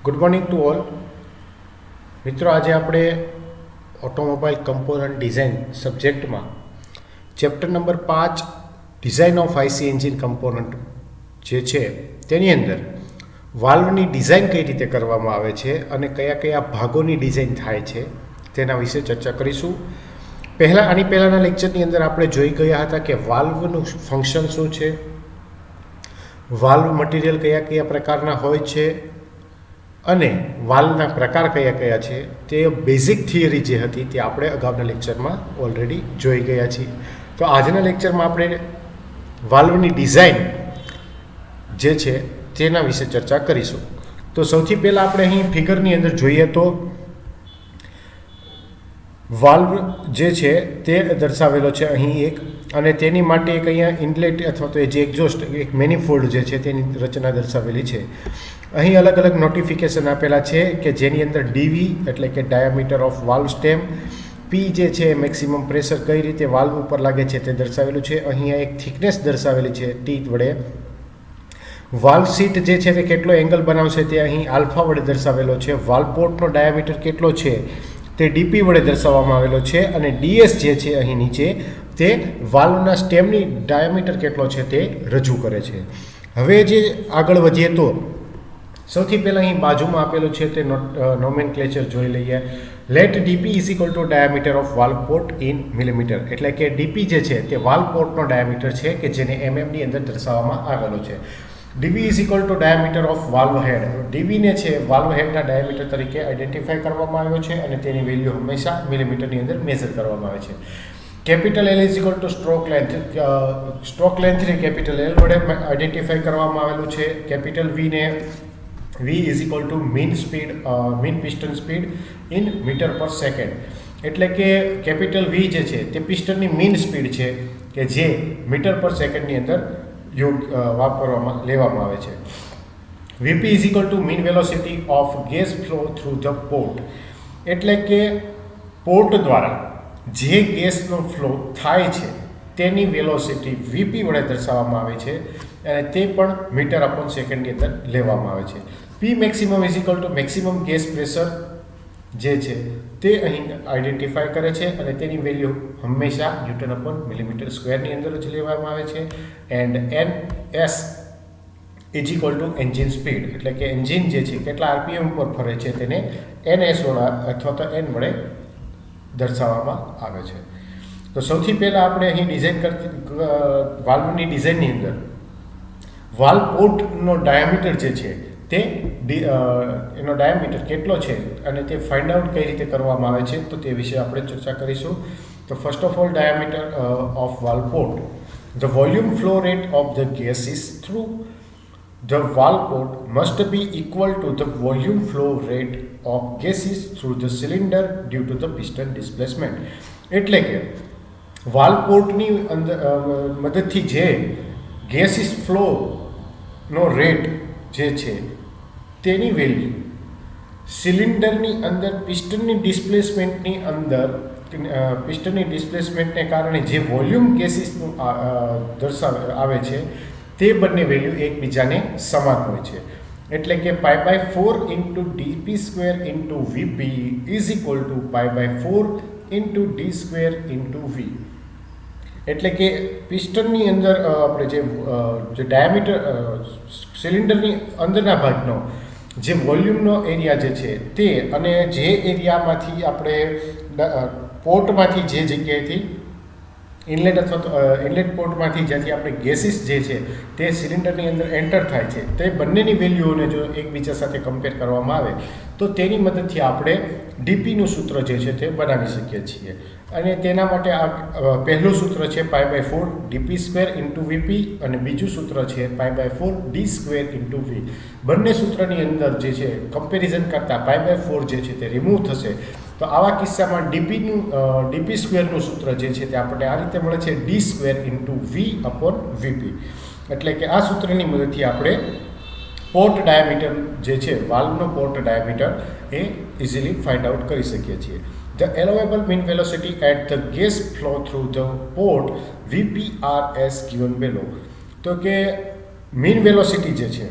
Good morning to all મિત્રો. આજે આપણે ઓટોમોબાઈલ કમ્પોનન્ટ ડિઝાઇન સબ્જેક્ટમાં chapter number 5 design of IC engine component જે છે તેની અંદર વાલ્વની ડિઝાઇન કઈ રીતે કરવામાં આવે છે અને કયા કયા ભાગોની ડિઝાઇન થાય છે તેના વિશે ચર્ચા કરીશું. આની પહેલાંના લેક્ચરની અંદર આપણે જોઈ ગયા હતા કે વાલ્વનું ફંક્શન શું છે, વાલ્વ મટીરિયલ કયા કયા પ્રકારના હોય છે અને વાલ્વના પ્રકાર કયા કયા છે. તે બેઝિક થિયરી જે હતી તે આપણે અગાઉના લેક્ચરમાં ઓલરેડી જોઈ ગયા છીએ. તો આજના લેક્ચરમાં આપણે વાલ્વની ડિઝાઇન જે છે તેના વિશે ચર્ચા કરીશું. તો સૌથી પહેલાં આપણે અહીં ફિગરની અંદર જોઈએ તો વાલ્વ જે છે તે દર્શાવેલો છે અહીં એક, અને તેની માટે એક અહીંયા ઇનલેટ અથવા તો જે એક્ઝોસ્ટ એક મેનિફોલ્ડ જે છે તેની રચના દર્શાવેલી છે. અહીં અલગ અલગ નોટિફિકેશન આપેલા છે કે જેની અંદર ડીવી એટલે કે ડાયામીટર ઓફ વાલ્વ સ્ટેમ, પી જે છે મેક્સિમમ પ્રેશર કઈ રીતે વાલ્વ ઉપર લાગે છે તે દર્શાવેલું છે. અહીંયા એક થિકનેસ દર્શાવેલી છે ટી વડે. વાલ્વ સીટ જે છે તે કેટલો એંગલ બનાવશે તે અહીં આલ્ફા વડે દર્શાવેલો છે. વાલ્વ પોર્ટનો ડાયામીટર કેટલો છે તે ડીપી વડે દર્શાવવામાં આવેલો છે, અને ડીએસ જે છે અહીં નીચે તે વાલ્વના સ્ટેમની ડાયામીટર કેટલો છે તે રજૂ કરે છે. હવે જે આગળ વધીએ તો સૌથી પહેલાં અહીં બાજુમાં આપેલું છે તે નોમેનક્લેચર જોઈ લઈએ. Let DP is equal to diameter of valve port in millimetre, એટલે કે ડીપી જે છે તે વાલ્વ પોર્ટનો ડાયામીટર છે કે જેને એમએમની અંદર દર્શાવવામાં આવેલો છે. DB is equal to diameter of valve head. ડીબીને છે વાલ્વ હેડના ડાયામીટર તરીકે આઈડેન્ટિફાઈ કરવામાં આવ્યો છે અને તેની વેલ્યુ હંમેશા મિલીમીટરની અંદર મેઝર કરવામાં આવે છે. Capital L is equal to stroke length. Stroke લેન્થને કેપિટલ એલ વડે આઈડેન્ટિફાઈ કરવામાં આવેલું છે. કેપિટલ વીને V is equal to mean piston speed in metre per second, એટલે કે કેપિટલ વી જે છે તે પિસ્ટનની મીન સ્પીડ છે કે જે મીટર પર સેકન્ડની અંદર લેવામાં આવે છે. VP is equal to mean velocity of gas flow through the port, એટલે કે પોર્ટ દ્વારા જે ગેસનો ફ્લો થાય છે તેની વેલોસિટી વીપી વડે દર્શાવવામાં આવે છે, અને તે પણ મીટર અપોન સેકન્ડની અંદર લેવામાં આવે છે. P maximum is equal to maximum gas pressure જે છે તે અહીં આઈડેન્ટિફાઈ કરે છે, અને તેની વેલ્યુ હંમેશા ન્યૂટન અપોન મિલીમીટર સ્ક્વેરની અંદર જ લેવામાં આવે છે. And N S is equal to engine speed, એટલે કે એન્જિન જે છે કેટલા આરપીએમ પર ફરે છે તેને NS વડે અથવા તો N વડે દર્શાવવામાં આવે છે. તો સૌથી પહેલાં આપણે અહીં વાલ્વની ડિઝાઇનની અંદર વાલ્વ પોર્ટનો ડાયામીટર જે છે તે એનો ડાયામીટર કેટલો છે અને તે ફાઇન્ડ આઉટ કઈ રીતે કરવામાં આવે છે તો તે વિશે આપણે ચર્ચા કરીશું. તો first of all diameter of valve port. The volume flow rate of the gases through the valve port must be equal to the volume flow rate of gases through the cylinder due to the piston displacement, એટલે કે valve પોર્ટની અંદર મદદથી જે gases ફ્લોનો rate જે છે તેની value સિલિન્ડરની અંદર પિસ્ટનની ડિસ્પ્લેસમેન્ટને કારણે જે વોલ્યુમ ગેસીસનું આવે છે તે બંને વેલ્યુ એકબીજાને સમાન હોય છે. એટલે કે π/4 into DP square into VP is equal to π/4 into D square into V. એટલે કે પિસ્ટનની અંદર આપણે જે ડાયામીટર સિલિન્ડરની અંદરના ભાગનો જે વોલ્યુમનો એરિયા જે છે તે, અને જે એરિયામાંથી આપણે પોર્ટમાંથી જે જગ્યાએથી ઇનલેટ અથવા તો ઇનલેટ પોર્ટમાંથી જ્યાંથી આપણે ગેસીસ જે છે તે સિલિન્ડરની અંદર એન્ટર થાય છે તે બંનેની વેલ્યુઓને જો એકબીજા સાથે કમ્પેર કરવામાં આવે તો તેની મદદથી આપણે ડીપીનું સૂત્ર જે છે તે બનાવી શકીએ છીએ. અને તેના માટે આ પહેલું સૂત્ર છે π/4 ડીપી સ્ક્વેર ઇન્ટુ વીપી, અને બીજું સૂત્ર છે π/4 ડી સ્ક્વેર ઇન્ટુ વી. બંને સૂત્રની અંદર જે છે કમ્પેરિઝન કરતાં π/4 જે છે તે રિમૂવ થશે. તો આવા કિસ્સામાં ડીપી સ્ક્વેરનું સૂત્ર જે છે તે આપણને આ રીતે મળે છે D square into V upon VP. એટલે કે આ સૂત્રની મદદથી આપણે પોર્ટ ડાયામીટર જે છે વાલ્વનો પોર્ટ ડાયામીટર એ ઇઝીલી ફાઇન્ડ આઉટ કરી શકીએ છીએ. The allowable mean velocity at the gas flow through the port VPR as given below. તો કે મીન વેલોસિટી જે છે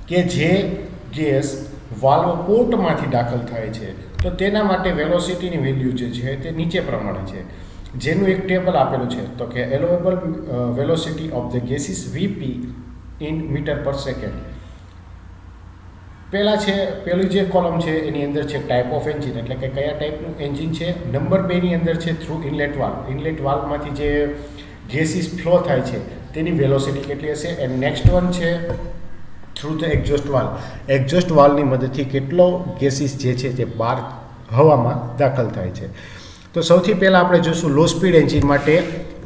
કે જે ગેસ વાલ્વ પોર્ટમાંથી દાખલ થાય છે તો તેના માટે વેલોસિટીની વેલ્યુ જે છે તે નીચે પ્રમાણે છે, જેનું એક ટેબલ આપેલું છે. તો કે allowable velocity of the gases VP in metre per second. પેલી જે કોલમ છે એની અંદર છે ટાઈપ ઓફ એન્જિન, એટલે કે કયા ટાઈપનું એન્જિન છે. નંબર 2 ની અંદર છે થ્રુ ઇનલેટ વાલ્વ. ઇનલેટ વાલ્વમાંથી જે ગેસીસ ફ્લો થાય છે તેની વેલોસિટી કેટલી હશે. એન્ડ નેક્સ્ટ વન છે through the exhaust valve. Exhaust વાલ્વની મદદથી કેટલો ગેસીસ જે છે તે બહાર હવામાં દાખલ થાય છે. તો સૌથી પહેલાં આપણે જોઈશું લો સ્પીડ એન્જિન માટે.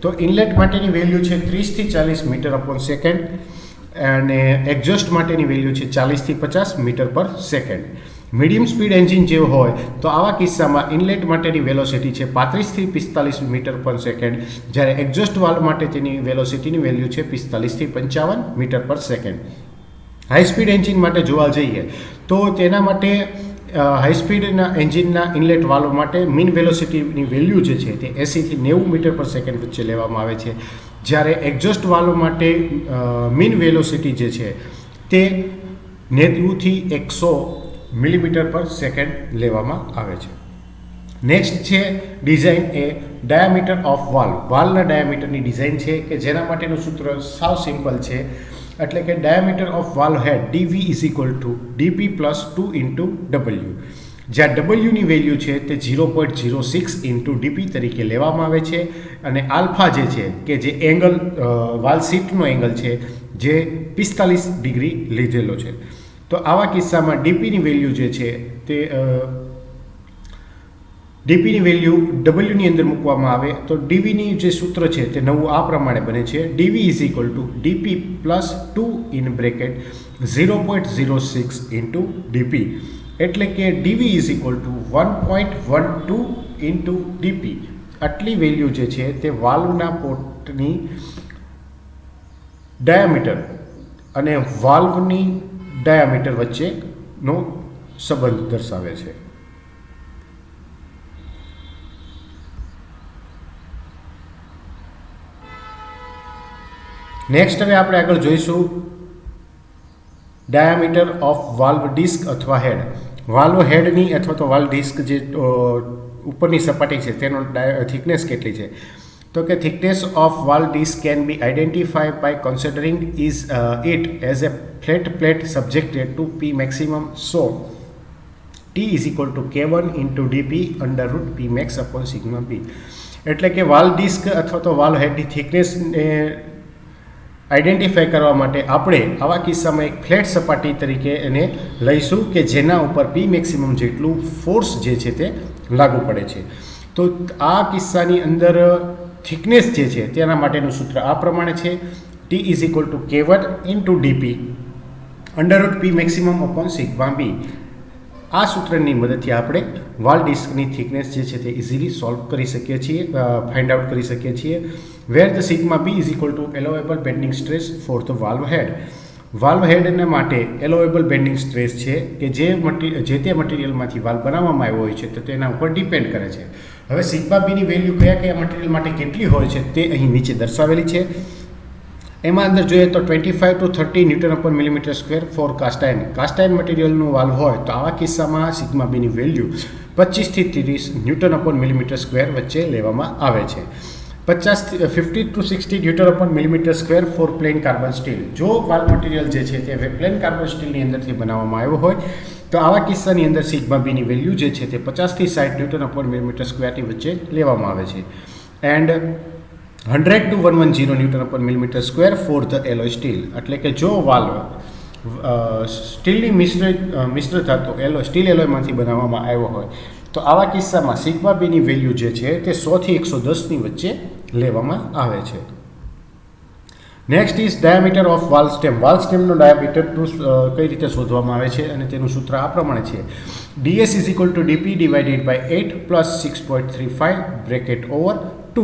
તો ઇનલેટ માટેની વેલ્યુ છે 30 થી 40 મીટર પર સેકન્ડ અને એક્ઝોસ્ટ માટેની વેલ્યુ છે 40 થી 50 metre per second. Medium speed engine જેવું હોય તો આવા કિસ્સામાં ઇનલેટ માટેની વેલોસિટી છે 35 થી 45 મીટર પર સેકન્ડ, જ્યારે એક્ઝોસ્ટ વાલ્વ માટે તેની વેલોસિટીની વેલ્યુ છે 45 થી 55 metre per second. High speed engine માટે જોવા જઈએ તો તેના માટે હાઈ સ્પીડના એન્જિનના ઇનલેટ વાલ્વ માટે મીન વેલોસિટીની વેલ્યુ જે છે તે 80 થી 90 મીટર પર સેકન્ડ વચ્ચે લેવામાં આવે છે, જ્યારે એક્ઝોસ્ટ વાલ્વ માટે મીન વેલોસિટી જે છે તે 90 થી 100 મિલીમીટર પર સેકન્ડ લેવામાં આવે છે. નેક્સ્ટ છે ડિઝાઇન એ ડાયામીટર ઓફ વાલ્વ. વાલ્વના ડાયામીટરની ડિઝાઇન છે કે જેના માટેનું સૂત્ર સાવ સિમ્પલ છે, એટલે કે diameter of valve head DV is equal to DP plus 2 into W, જ્યાં ડબલ્યુની વેલ્યુ છે તે 0.06 ઇન્ટુ ડીપી તરીકે લેવામાં આવે છે અને આલ્ફા જે છે કે જે એંગલ વાલ્વ સીટનો એંગલ છે જે 45 ડિગ્રી લીધેલો છે. તો આવા કિસ્સામાં ડીપીની વેલ્યુ જે છે તે ડીપીની વેલ્યુ ડબલ્યુની અંદર મૂકવામાં આવે તો ડીવીની જે સૂત્ર છે તે નવું આ પ્રમાણે બને છે. ડીવી is equal to DP plus 2 in bracket 0.06 into DP, એટલે કે ડીવી is equal two 1.12 into DP. આટલી વેલ્યુ જે છે તે વાલ્વના પોર્ટની ડાયામીટર અને વાલ્વની ડાયામીટર વચ્ચેનો સંબંધ દર્શાવે છે. નેક્સ્ટ હવે આપણે આગળ જોઈશું ડાયામીટર ઓફ વાલ્વ ડિસ્ક અથવા હેડ. વાલ્વ હેડની અથવા તો વાલ્વ ડિસ્ક જે ઉપરની સપાટી છે તેનો થિકનેસ કેટલી છે. તો કે thickness of valve disc can be identified by considering is it as a flat plate subjected to P maximum. So T is equal to K1 into DP under root P max upon sigma P. એટલે કે valve disk અથવા તો valve હેડની થિકનેસને identify કરવા માટે આપણે આવા કિસ્સામાં એક ફ્લેટ સપાટી તરીકે એને લઈશું કે જેના ઉપર પી મેક્સિમમ જેટલું ફોર્સ જે છે તે લાગુ પડે છે. તો આ કિસ્સાની અંદર થિકનેસ જે છે તેના માટેનું સૂત્ર આ પ્રમાણે છે. T is equal to K1 into DP under root P maximum upon sigma B. આ સૂત્રની મદદથી આપણે વાલ્વ ડિસ્કની થિકનેસ જે છે તે ઇઝીલી સોલ્વ કરી શકીએ છીએ, ફાઇન્ડ આઉટ કરી શકીએ છીએ. Where the sigma B is equal to allowable bending stress for the valve head. Valve હેડના માટે એલોવેબલ બેન્ડિંગ સ્ટ્રેસ છે કે જે તે મટીરિયલમાંથી વાલ્વ બનાવવામાં આવ્યો હોય છે તો તેના ઉપર ડિપેન્ડ કરે છે. હવે સિગ્મા બીની વેલ્યુ કયા મટીરિયલ માટે કેટલી હોય છે તે અહીં નીચે દર્શાવેલી છે. એમાં અંદર જોઈએ તો 25 to 30 newton per millimetre square four કાસ્ટાઇન. કાસ્ટાઇન મટીરિયલનું valve હોય તો આવા કિસ્સામાં સિગ્મા બીની વેલ્યુ 25 થી 30 ન્યૂટન પર મિલીમીટર સ્ક્વેર વચ્ચે લેવામાં આવે છે. 50 to 60 newton per millimetre square for plain carbon steel. જો વાલ્વ મટીરિયલ જે છે તે પ્લેન કાર્બન સ્ટીલની અંદરથી બનાવવામાં આવ્યો હોય તો આવા કિસ્સાની અંદર સિગ્મા બીની વેલ્યુ જે છે તે 50 થી 60 ન્યૂટન પર મિલીમીટર સ્ક્વેરની વચ્ચે લેવામાં આવે છે. And 100 to 110 newton per millimetre square for the alloy steel. એટલે કે જો વાલ્વ સ્ટીલની મિશ્ર ધાતુ સ્ટીલ એલોયમાંથી બનાવવામાં આવ્યો હોય તો આવા કિસ્સામાં સિગ્મા બીની વેલ્યુ જે છે તે 100 થી 110ની વચ્ચે લેવામાં આવે છે. Next is diameter of valve stem. Valve સ્ટેમનો ડાયામીટર કઈ રીતે શોધવામાં આવે છે અને તેનું સૂત્ર આ પ્રમાણે છે. ds is equal to DP divided by 8 plus 6.35 bracket over 2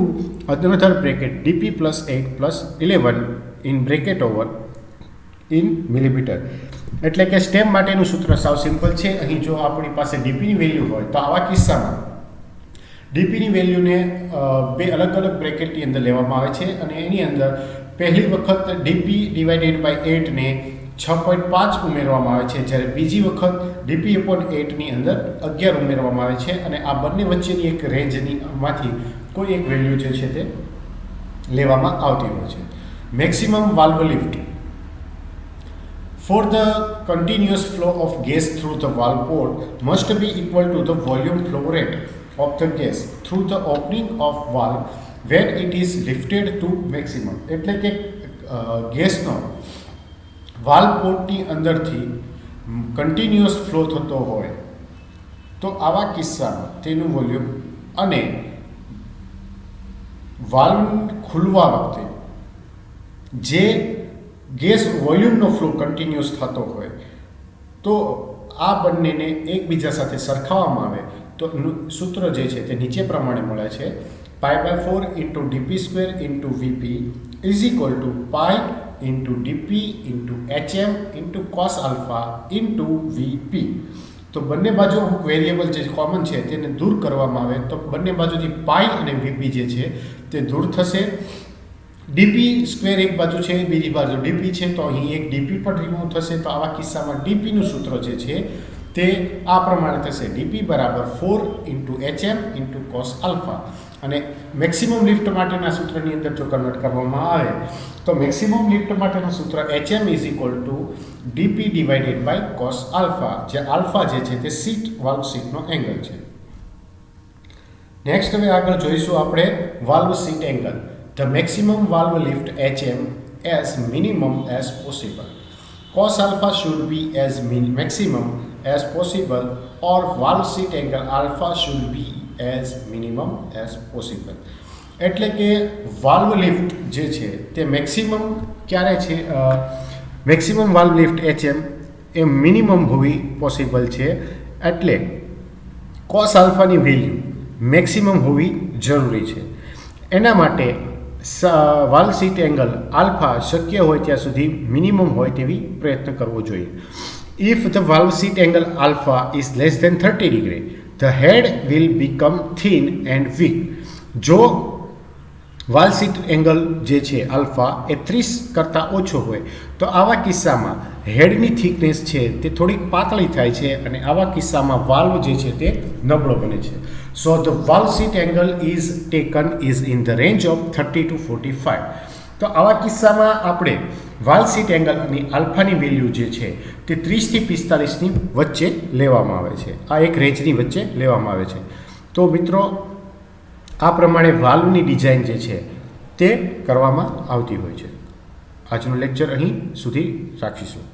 another bracket dp plus 8 plus 11 in bracket over in millimeter. એટલે કે સ્ટેમ માટેનું સૂત્ર સાવ સિમ્પલ છે. અહીં જો આપણી પાસે ડીપીની વેલ્યુ હોય તો આવા કિસ્સામાં ડીપીની વેલ્યુને બે અલગ અલગ બ્રેકેટની અંદર લેવામાં આવે છે અને એની અંદર પહેલી વખત ડીપી ડિવાઇડેડ બાય 8 ને 6.5 ઉમેરવામાં આવે છે, જ્યારે બીજી વખત dp/8ની અંદર 11 ઉમેરવામાં આવે છે અને આ બંને વચ્ચેની એક રેન્જની માંથી કોઈ એક વેલ્યુ જે છે તે લેવામાં આવતી હોય છે. Maximum valve lift for the continuous flow of gas through the valve port must be equal to the volume flow rate of the gas through the opening of valve when it is lifted to maximum. એટલે કે ગેસનો valve પોર્ટની અંદરથી continuous flow થતો હોય તો આવા કિસ્સામાં તેનું વોલ્યુમ અને વાલ્વ ખુલવા વખતે જે ગેસ વોલ્યુમનો ફ્લો કન્ટિન્યુઅસ થતો હોય તો આ બંનેને એકબીજા સાથે સરખાવવામાં આવે તો સૂત્ર જે છે તે નીચે પ્રમાણે મળે છે: π/4 × dp² × vp is equal to pi × dp × hm × cos alpha × vp. તો બંને બાજુ અમુક વેરિયેબલ જે કોમન છે તેને દૂર કરવામાં આવે તો બંને બાજુથી પાઈ અને વીપી જે છે તે દૂર થશે. dp² એક બાજુ છે, બીજી બાજુ dp છે, તો અહીં એક dp પણ રિમૂવ થશે. તો આવા કિસ્સામાં dp નું સૂત્ર જે છે તે આ પ્રમાણે થશે: dp = 4 × hm × cos alpha. અને મેક્સિમમ લિફ્ટ માટેના સૂત્રની અંદર જો કન્વર્ટ કરવામાં આવે તો મેક્સિમમ લિફ્ટ માટેનું સૂત્ર hm = dp/cos alpha, જે આલ્ફા જે છે તે સીટ વાલ્વ સીટનો એંગલ છે. નેક્સ્ટ હવે આગળ જોઈશું આપણે valve seat angle. The maximum valve lift hm as minimum as possible. Cos alpha should be as maximum as possible or valve seat angle alpha should be as minimum as possible. એટલે કે valve lift જે છે તે maximum ક્યારે છે, maximum valve lift hm એ minimum હોવી possible છે. એટલે કોસ આલ્ફાની વેલ્યુ મેક્સિમમ હોવી જરૂરી છે. એના માટે વાલ્વ સીટ એંગલ આલ્ફા શક્ય હોય ત્યાં સુધી મિનિમમ હોય તેવી પ્રયત્ન કરવો જોઈએ. If the valve seat angle alpha is less than 30 degree, the head will become thin and weak. જો વાલ્વ સીટ એંગલ જે છે આલ્ફા એ 30 કરતાં ઓછો હોય તો આવા કિસ્સામાં હેડની થિકનેસ છે તે થોડીક પાતળી થાય છે અને આવા કિસ્સામાં વાલ્વ જે છે તે નબળો બને છે. So the valve seat angle is taken is in the range of 30 to 45. તો આવા કિસ્સામાં આપણે વાલ્વ સીટ એંગલ અને આલ્ફાની વેલ્યુ જે છે તે 30 થી 45ની વચ્ચે લેવામાં આવે છે. આ એક રેન્જની વચ્ચે લેવામાં આવે છે. તો મિત્રો આ પ્રમાણે વાલ્વની ડિઝાઇન જે છે તે કરવામાં આવતી હોય છે. આજનું લેક્ચર અહીં સુધી રાખીશું.